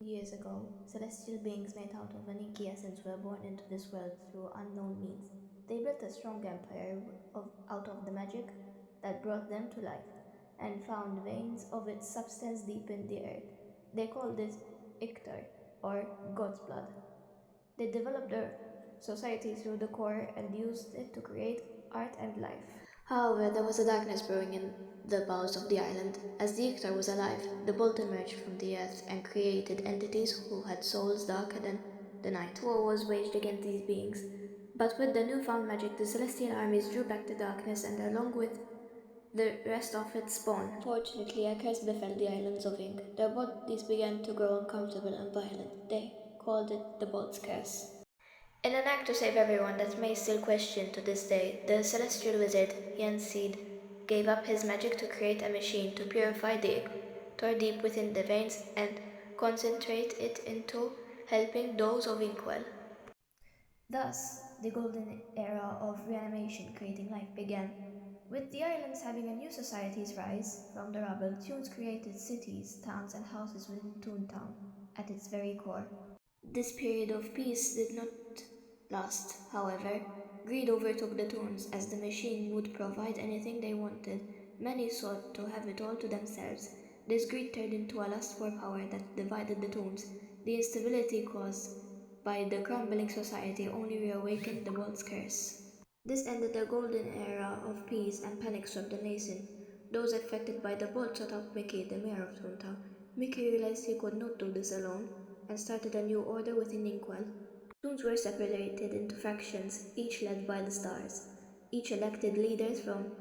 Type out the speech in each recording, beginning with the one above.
Years ago, celestial beings made out of an inky essence were born into this world through unknown means. They built a strong empire out of the magic that brought them to life, and found veins of its substance deep in the earth. They called it Ictar, or God's blood. They developed their society through the core and used it to create art and life. However, there was a darkness brewing in the bowels of the island. As the Ictar was alive, the bolt emerged from the earth and created entities who had souls darker than the night. War was waged against these beings, but with the newfound magic, the celestial armies drew back the darkness, and along with the rest of its spawn. Fortunately, a curse befell the islands of Ink. Their bodies began to grow uncomfortable and violent. They called it the Bolt's Curse. In an act to save everyone that may still question to this day, the celestial wizard Yensid gave up his magic to create a machine to purify the Ictar deep within the veins and concentrate it into helping those of Inkwell. Thus, the golden era of reanimation creating life began. With the islands having a new society's rise from the rubble, Toons created cities, towns, and houses within Toontown at its very core. This period of peace did not last, however. Greed overtook the Toons, as the machine would provide anything they wanted. Many sought to have it all to themselves. This greed turned into a lust for power that divided the Toons. The instability caused by the crumbling society only reawakened the world's curse. This ended the golden era of peace, and panic swept the nation. Those affected by the bolt sought out Mickey, the mayor of Toontown. Mickey realized he could not do this alone, and started a new order within Inkwell. Toons were separated into factions, each led by the stars. Each elected leaders from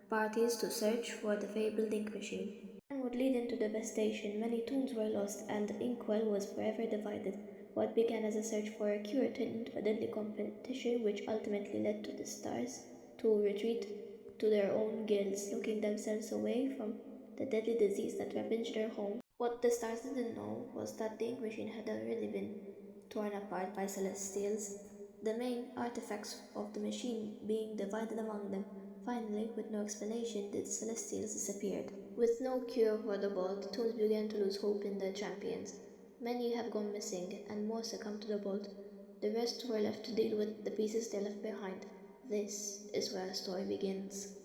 parties to search for the fabled ink machine. And would lead into devastation. Many Toons were lost, and Inkwell was forever divided. What began as a search for a cure turned into a deadly competition, which ultimately led to the stars to retreat to their own guilds, locking themselves away from the deadly disease that ravaged their home. What the stars didn't know was that the ink machine had already been torn apart by celestials, the main artifacts of the machine being divided among them. Finally, with no explanation, the celestials disappeared. With no cure for the bolt, Toons began to lose hope in their champions. Many have gone missing, and more succumbed to the bolt. The rest were left to deal with the pieces they left behind. This is where our story begins.